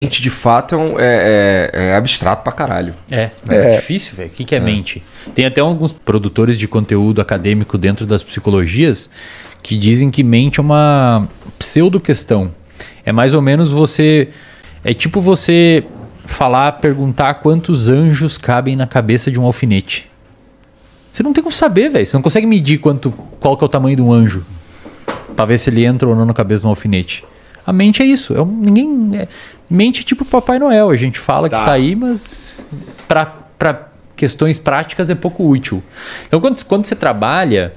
mente, de fato, é abstrato pra caralho. É difícil, velho. O que é mente? Tem até alguns produtores de conteúdo acadêmico dentro das psicologias que dizem que mente é uma pseudo-questão. É mais ou menos você... É tipo você perguntar quantos anjos cabem na cabeça de um alfinete. Você não tem como saber, velho. Você não consegue medir qual que é o tamanho de um anjo pra ver se ele entra ou não na cabeça de um alfinete. A mente é isso. Mente é tipo Papai Noel. A gente fala que tá aí, mas para questões práticas é pouco útil. Então, quando você trabalha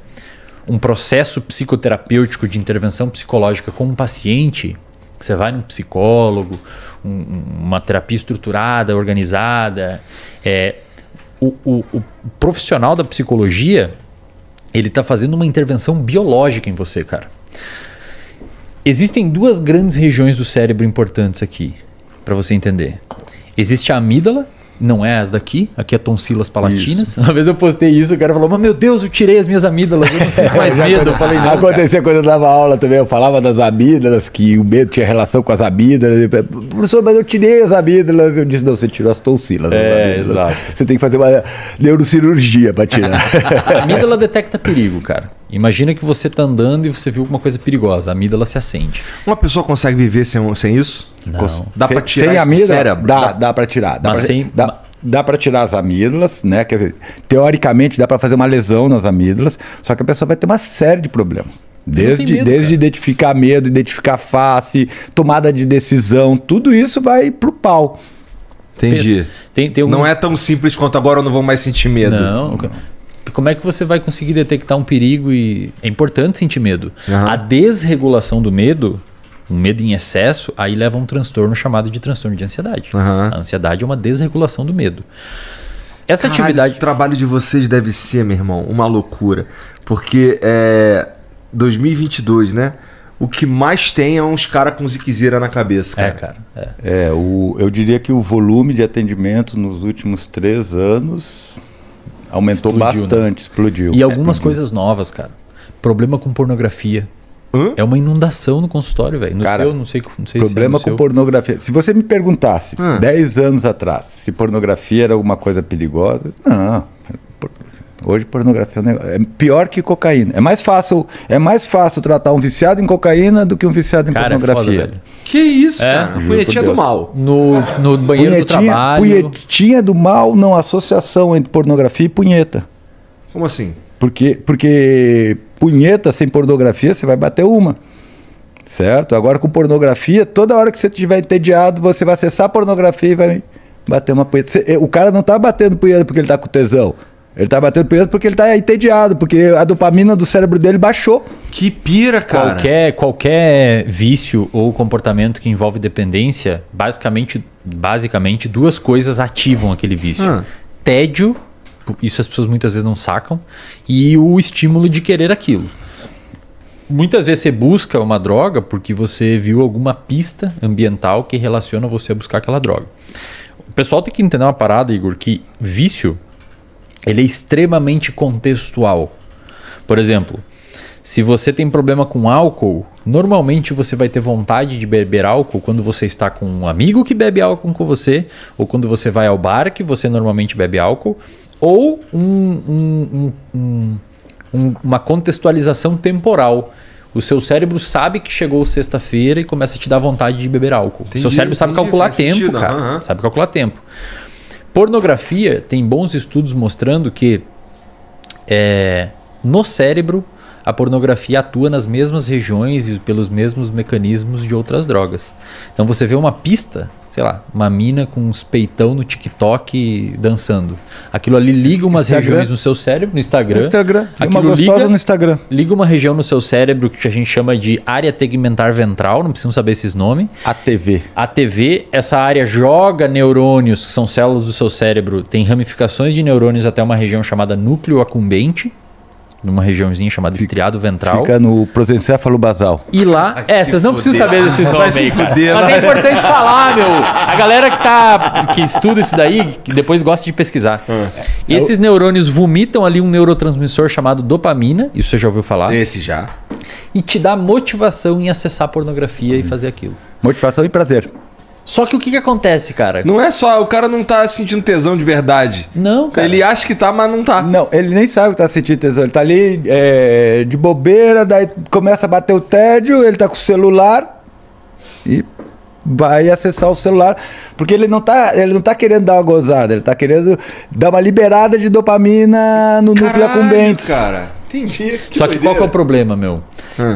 um processo psicoterapêutico de intervenção psicológica com um paciente, você vai num psicólogo, uma terapia estruturada, organizada, o profissional da psicologia, ele está fazendo uma intervenção biológica em você, cara. Existem duas grandes regiões do cérebro importantes aqui, para você entender. Existe a amígdala, não é as daqui, aqui é tonsilas palatinas. Isso. Uma vez eu postei isso, o cara falou, mas meu Deus, eu tirei as minhas amígdalas, eu não sinto mais medo. Eu falei, não, acontecia quando eu dava aula também, eu falava das amígdalas, que o medo tinha relação com as amígdalas. Professor, mas eu tirei as amígdalas. Eu disse, não, você tirou as tonsilas. Exato. Você tem que fazer uma neurocirurgia para tirar. A amígdala detecta perigo, cara. Imagina que você tá andando e você viu alguma coisa perigosa, a amígdala se acende. Uma pessoa consegue viver sem isso? Não. Dá para tirar sem isso do cérebro? Dá para tirar. Dá para tirar as amígdalas, né? Quer dizer, teoricamente dá para fazer uma lesão nas amígdalas, só que a pessoa vai ter uma série de problemas. Desde identificar medo, identificar face, tomada de decisão, tudo isso vai pro pau. Entendi. Tem alguns... Não é tão simples quanto agora eu não vou mais sentir medo. Não. Como é que você vai conseguir detectar um perigo? E é importante sentir medo. Uhum. A desregulação do medo, um medo em excesso, aí leva a um transtorno chamado de transtorno de ansiedade. Uhum. A ansiedade é uma desregulação do medo. Essa Caralho, atividade... O trabalho de vocês deve ser, meu irmão, uma loucura. Porque 2022, né? O que mais tem é uns caras com ziquezira na cabeça, cara. Eu diria que o volume de atendimento nos últimos 3 anos... aumentou bastante, né? Explodiu. E algumas coisas novas, cara. Problema com pornografia. É uma inundação no consultório, velho. Cara, não sei problema com pornografia. Se você me perguntasse 10 anos atrás se pornografia era alguma coisa perigosa, não. Hoje pornografia é pior que cocaína. É mais fácil tratar um viciado em cocaína do que um viciado em pornografia. É foda, velho. Que isso, cara? Punhetinha do mal. No banheiro do trabalho. Punhetinha do mal, não associação entre pornografia e punheta. Como assim? Porque punheta sem pornografia, você vai bater uma. Certo? Agora com pornografia, toda hora que você estiver entediado, você vai acessar a pornografia e vai bater uma punheta. O cara não tá batendo punheta porque ele tá com tesão. Ele tá batendo punheta porque ele tá entediado, porque a dopamina do cérebro dele baixou. Que pira, cara. Qualquer vício ou comportamento que envolve dependência, basicamente 2 coisas ativam aquele vício. Tédio, isso as pessoas muitas vezes não sacam, e o estímulo de querer aquilo. Muitas vezes você busca uma droga porque você viu alguma pista ambiental que relaciona você a buscar aquela droga. O pessoal tem que entender uma parada, Igor, que vício... ele é extremamente contextual. Por exemplo, se você tem problema com álcool, normalmente você vai ter vontade de beber álcool quando você está com um amigo que bebe álcool com você, ou quando você vai ao bar que você normalmente bebe álcool, ou uma contextualização temporal. O seu cérebro sabe que chegou sexta-feira e começa a te dar vontade de beber álcool. O seu cérebro sabe calcular tempo, cara. Sabe calcular tempo. Pornografia, tem bons estudos mostrando que no cérebro a pornografia atua nas mesmas regiões e pelos mesmos mecanismos de outras drogas. Então você vê uma pista, sei lá, uma mina com uns peitão no TikTok dançando. Aquilo ali liga umas regiões no seu cérebro, no Instagram. Uma gostosa no Instagram. Liga uma região no seu cérebro que a gente chama de área tegmentar ventral, não precisamos saber esses nomes. ATV, essa área joga neurônios, que são células do seu cérebro, tem ramificações de neurônios até uma região chamada núcleo acumbente, numa regiãozinha chamada estriado ventral. Fica no protencéfalo basal. E lá... vocês não precisam saber desses nomes aí, cara. Mas é importante falar, meu. A galera que estuda isso daí, que depois gosta de pesquisar. Esses neurônios vomitam ali um neurotransmissor chamado dopamina. Isso você já ouviu falar? Esse já. E te dá motivação em acessar a pornografia e fazer aquilo. Motivação e prazer. Só que o que acontece, cara? Não é só, o cara não tá sentindo tesão de verdade. Não, cara. Ele acha que tá, mas não tá. Não, ele nem sabe que tá sentindo tesão. Ele tá ali de bobeira, daí começa a bater o tédio, ele tá com o celular e vai acessar o celular. Porque ele não tá querendo dar uma gozada, ele tá querendo dar uma liberada de dopamina no núcleo accumbens. Cara, entendi. Só que qual que é o problema, meu?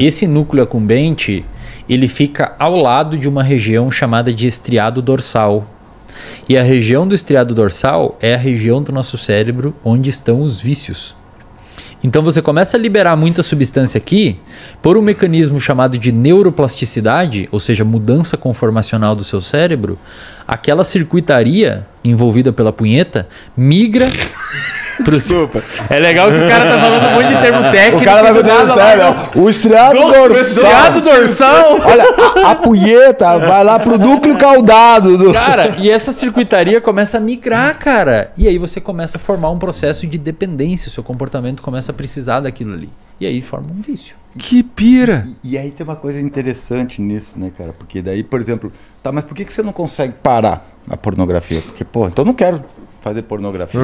Esse núcleo accumbente, ele fica ao lado de uma região chamada de estriado dorsal. E a região do estriado dorsal é a região do nosso cérebro onde estão os vícios. Então você começa a liberar muita substância aqui por um mecanismo chamado de neuroplasticidade, ou seja, mudança conformacional do seu cérebro. Aquela circuitaria envolvida pela punheta migra pro... Desculpa. É legal que o cara tá falando um monte de termo técnico. O cara vai perguntar, o estriado dorsal. O estriado dorsal. Olha, a punheta vai lá pro núcleo caudado. Cara, e essa circuitaria começa a migrar, cara. E aí você começa a formar um processo de dependência. O seu comportamento começa a precisar daquilo ali. E aí forma um vício. Que pira. E aí tem uma coisa interessante nisso, né, cara? Porque daí, por exemplo, tá, mas por que você não consegue parar a pornografia? Porque, pô, então eu não quero fazer pornografia.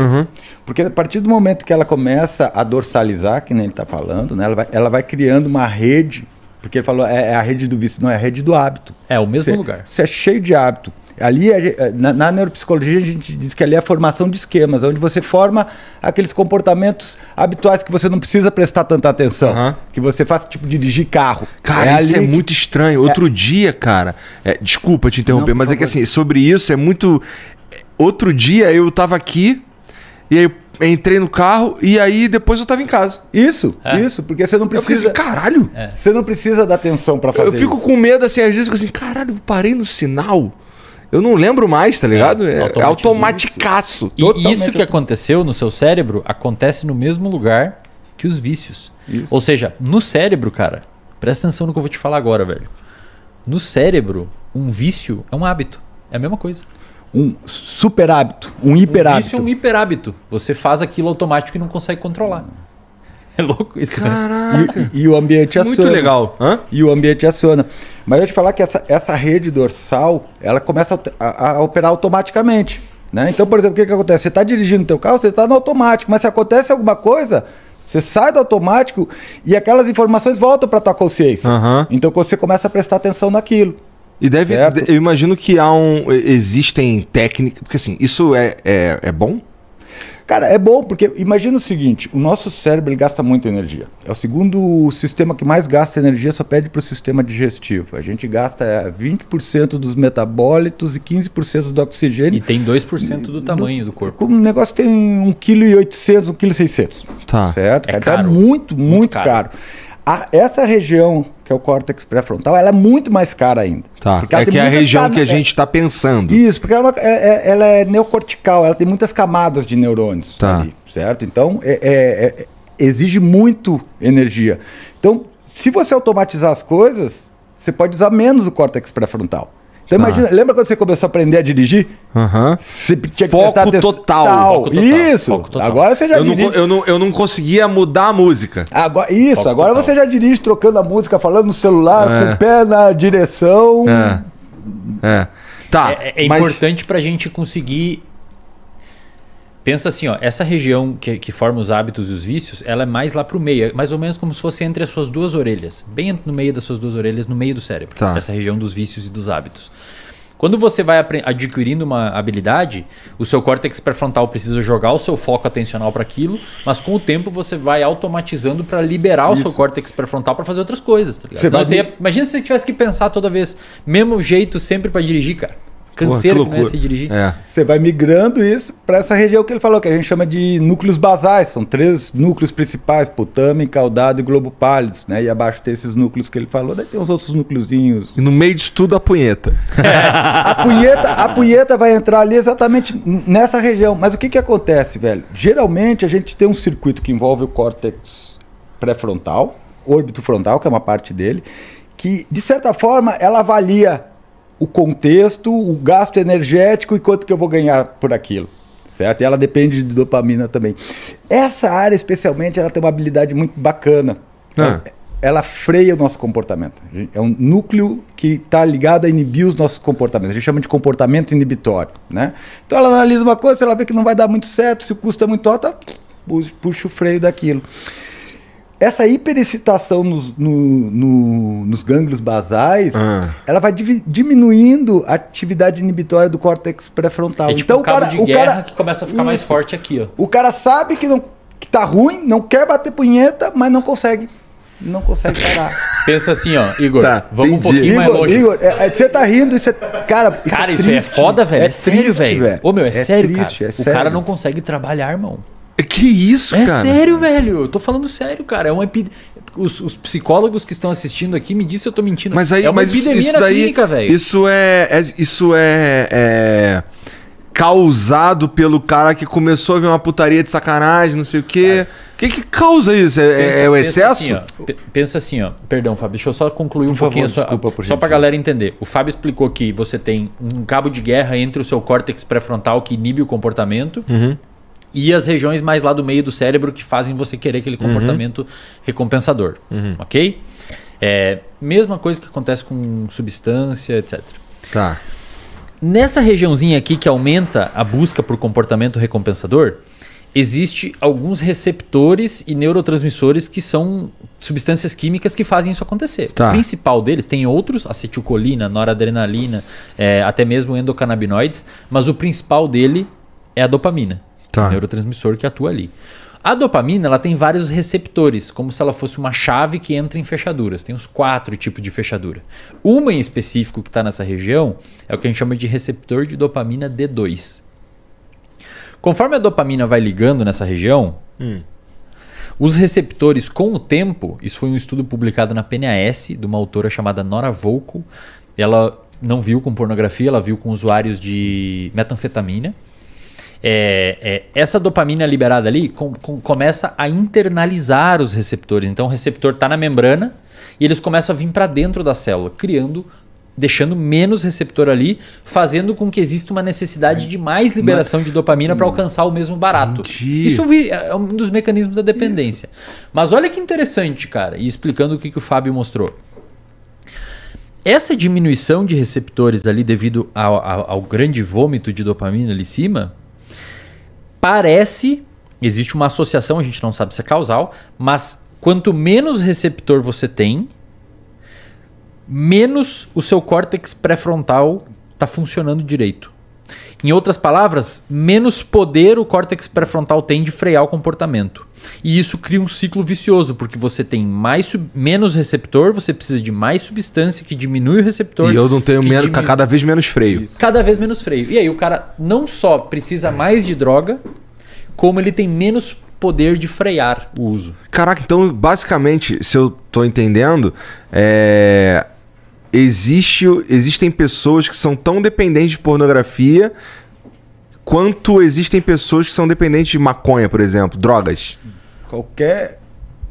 Porque a partir do momento que ela começa a dorsalizar, que nem ele tá falando, né? Ela vai criando uma rede, porque ele falou, é a rede do vício, não é a rede do hábito. É o mesmo lugar. Você é cheio de hábito. Ali, na neuropsicologia, a gente diz que ali é a formação de esquemas, onde você forma aqueles comportamentos habituais que você não precisa prestar tanta atenção. Que você faz, tipo, dirigir carro. Cara, isso é muito estranho. Outro dia, cara... desculpa te interromper, mas é que assim, sobre isso é muito... Outro dia eu tava aqui, e aí eu entrei no carro, e aí depois eu tava em casa. Isso, porque você não Eu fiquei precisa... assim, caralho! Você não precisa dar atenção pra fazer Eu fico isso. com medo, assim, às vezes eu fico assim, caralho, eu parei no sinal. Eu não lembro mais, tá ligado? É automaticaço. E isso que aconteceu no seu cérebro acontece no mesmo lugar que os vícios. Isso. Ou seja, no cérebro, cara, presta atenção no que eu vou te falar agora, velho. No cérebro, um vício é um hábito. É a mesma coisa. Um super hábito, um hiper hábito. Vício é um hiper hábito. Você faz aquilo automático e não consegue controlar. É louco isso, né? Caraca. E o ambiente aciona. Muito legal. E o ambiente aciona. Mas eu te falar que essa rede dorsal, ela começa a operar automaticamente. Né? Então, por exemplo, o que acontece? Você está dirigindo o teu carro, você está no automático, mas se acontece alguma coisa, você sai do automático e aquelas informações voltam para tua consciência. Então você começa a prestar atenção naquilo. E eu imagino que existem técnicas, porque assim, isso é bom? Cara, é bom, porque imagina o seguinte, o nosso cérebro ele gasta muita energia. É o segundo sistema que mais gasta energia, só pede para o sistema digestivo. A gente gasta 20% dos metabólitos e 15% do oxigênio. E tem 2% do tamanho do corpo. O negócio tem 1,8 kg, 1,6 kg. Tá. Certo? É Cara, caro. Então é muito caro. Essa região, que é o córtex pré-frontal, ela é muito mais cara ainda. Tá. Porque ela É tem que é a muitas região que a gente está pensando. Isso, porque ela é neocortical, ela tem muitas camadas de neurônios ali, certo? Então, exige muito energia. Então, se você automatizar as coisas, você pode usar menos o córtex pré-frontal. Então, imagina, lembra quando você começou a aprender a dirigir? Você tinha que prestar atenção. Foco total. Isso, Foco total. agora você já dirige. Eu não conseguia mudar a música. Agora Foco agora total. você já dirige trocando a música, falando no celular, com o pé na direção. Tá. É importante pra gente conseguir... Pensa assim, ó, essa região que forma os hábitos e os vícios, ela é mais lá pro meio, é mais ou menos como se fosse entre as suas duas orelhas, bem no meio das suas duas orelhas, no meio do cérebro, essa região dos vícios e dos hábitos. Quando você vai adquirindo uma habilidade, o seu córtex pré-frontal precisa jogar o seu foco atencional para aquilo, mas com o tempo você vai automatizando para liberar o seu córtex pré-frontal para fazer outras coisas, tá ligado? Imagina se você tivesse que pensar toda vez, mesmo jeito sempre para dirigir, cara. Canseiro que se dirigir. Você vai migrando isso para essa região que ele falou, que a gente chama de núcleos basais. São 3 núcleos principais, putame, caudado e globo pálido, né? E abaixo tem esses núcleos que ele falou, daí tem os outros núcleozinhos. E no meio disso tudo a punheta. A punheta vai entrar ali exatamente nessa região. Mas o que acontece, velho? Geralmente a gente tem um circuito que envolve o córtex pré-frontal, órbito frontal, que é uma parte dele, que, de certa forma, ela avalia o contexto, o gasto energético e quanto que eu vou ganhar por aquilo, certo? E ela depende de dopamina também. Essa área, especialmente, ela tem uma habilidade muito bacana. ela freia o nosso comportamento. É um núcleo que está ligado a inibir os nossos comportamentos. A gente chama de comportamento inibitório, né? Então ela analisa uma coisa, se ela vê que não vai dar muito certo, se o custo é muito alto, ela puxa o freio daquilo. Essa hiperexcitação nos gânglios basais, ela vai diminuindo a atividade inibitória do córtex pré-frontal. É tipo então, um cabo de guerra que começa a ficar mais forte aqui, ó. O cara sabe que tá ruim, não quer bater punheta, mas não consegue. Não consegue parar. Pensa assim, ó, Igor, Tá, vamos entendi. um pouquinho mais longe. Igor, você tá rindo, isso é... Cara, Isso é foda, velho. É sério, velho. Ô, meu, é sério, triste, cara. é O sério. cara não consegue trabalhar, irmão. Que isso, É cara? sério, velho. Eu tô falando sério, cara. É uma os psicólogos que estão assistindo aqui me dizem se eu tô mentindo. Mas aí, é uma mas epidemia isso na daí, clínica, velho. isso é causado pelo cara que começou a ver uma putaria de sacanagem, não sei o quê. O que causa isso? É o excesso? Pensa assim, ó. Perdão, Fábio, deixa eu só concluir um Por pouquinho favor, desculpa, por só pra gentileza. galera entender. O Fábio explicou que você tem um cabo de guerra entre o seu córtex pré-frontal que inibe o comportamento e as regiões mais lá do meio do cérebro que fazem você querer aquele comportamento recompensador. Ok? Mesma coisa que acontece com substância, etc. Tá. Nessa regiãozinha aqui que aumenta a busca por comportamento recompensador, existe alguns receptores e neurotransmissores que são substâncias químicas que fazem isso acontecer. Tá. O principal deles, tem outros, acetilcolina, noradrenalina, até mesmo endocannabinoides, mas o principal dele é a dopamina, Tá. o neurotransmissor que atua ali. A dopamina ela tem vários receptores, como se ela fosse uma chave que entra em fechaduras. Tem uns 4 tipos de fechadura. Uma em específico que está nessa região é o que a gente chama de receptor de dopamina D2. Conforme a dopamina vai ligando nessa região, os receptores com o tempo, isso foi um estudo publicado na PNAS, de uma autora chamada Nora Volkow, ela não viu com pornografia, ela viu com usuários de metanfetamina. Essa dopamina liberada ali começa a internalizar os receptores. Então o receptor está na membrana e eles começam a vir para dentro da célula, deixando menos receptor ali, fazendo com que exista uma necessidade de mais liberação de dopamina para alcançar o mesmo barato. Entendi. Isso é um dos mecanismos da dependência. Mas olha que interessante, cara, e explicando o que o Fábio mostrou. Essa diminuição de receptores ali devido ao grande vômito de dopamina ali em cima, existe uma associação, a gente não sabe se é causal, mas quanto menos receptor você tem, menos o seu córtex pré-frontal está funcionando direito. Em outras palavras, menos poder o córtex pré-frontal tem de frear o comportamento. E isso cria um ciclo vicioso, porque você tem menos receptor, você precisa de mais substância que diminui o receptor. E eu não tenho cada vez menos freio. Cada vez menos freio. E aí o cara não só precisa mais de droga, como ele tem menos poder de frear o uso. Caraca, então basicamente, se eu tô entendendo, existem pessoas que são tão dependentes de pornografia quanto existem pessoas que são dependentes de maconha, por exemplo, drogas. Qualquer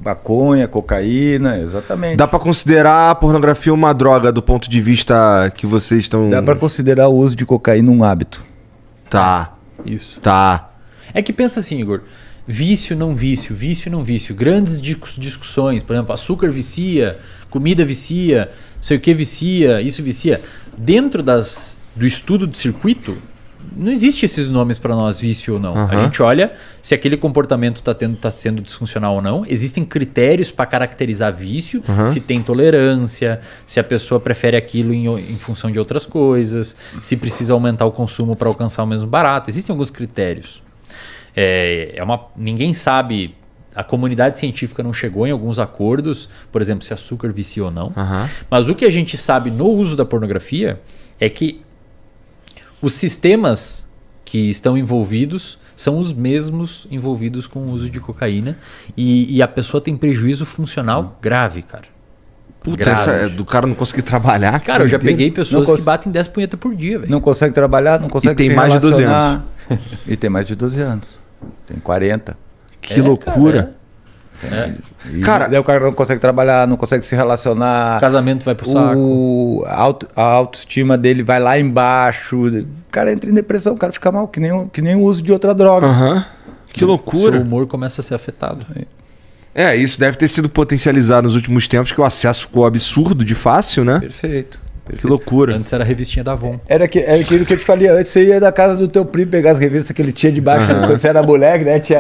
maconha, cocaína, exatamente. Dá pra considerar a pornografia uma droga do ponto de vista que vocês estão... Dá pra considerar o uso de cocaína um hábito. Tá, Isso. tá. É que pensa assim, Igor, vício não vício, vício não vício. Grandes discussões, por exemplo, açúcar vicia, comida vicia, não sei o que vicia, isso vicia. Dentro do estudo de circuito, não existe esses nomes para nós, vício ou não. A gente olha se aquele comportamento está sendo disfuncional ou não. Existem critérios para caracterizar vício, se tem tolerância, se a pessoa prefere aquilo em função de outras coisas, se precisa aumentar o consumo para alcançar o mesmo barato. Existem alguns critérios. Ninguém sabe, a comunidade científica não chegou em alguns acordos, por exemplo, se açúcar vicia ou não. Mas o que a gente sabe no uso da pornografia é que os sistemas que estão envolvidos são os mesmos envolvidos com o uso de cocaína e a pessoa tem prejuízo funcional grave, cara. Puta, do cara não conseguir trabalhar. Cara, eu já peguei pessoas que batem 10 punhetas por dia, velho. Não consegue trabalhar, não consegue tem se mais de 12 relacionar. E tem mais de 12 anos. Tem 40. Que loucura. Cara, daí o cara não consegue trabalhar, não consegue se relacionar. O casamento vai pro saco. A autoestima dele vai lá embaixo. O cara entra em depressão, o cara fica mal, que nem o uso de outra droga. Que loucura. O seu humor começa a ser afetado. Isso deve ter sido potencializado nos últimos tempos, que o acesso ficou absurdo de fácil, né? Perfeito. Que loucura. Antes era a revistinha da Avon. Era aquilo que eu te falei antes, você ia da casa do teu primo pegar as revistas que ele tinha debaixo quando você era moleque, né? Tinha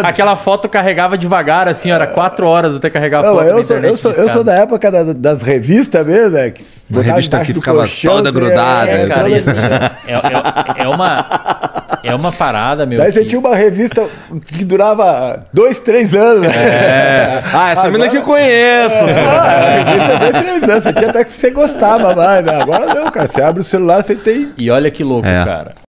Aquela foto carregava devagar, assim, era 4 horas até carregar a Não, foto eu na sou, internet. eu sou da época das revistas mesmo, né? Que Uma botava revista que debaixo do ficava colchão, toda você- grudada. Cara, e assim, é uma parada, meu. Daí você tinha uma revista que durava 2, 3 anos, né? Essa menina que eu conheço. A revista 2, 3 anos. Você tinha até que você gostava mais, né? Agora não, cara. Você abre o celular, você tem... E olha que louco, cara.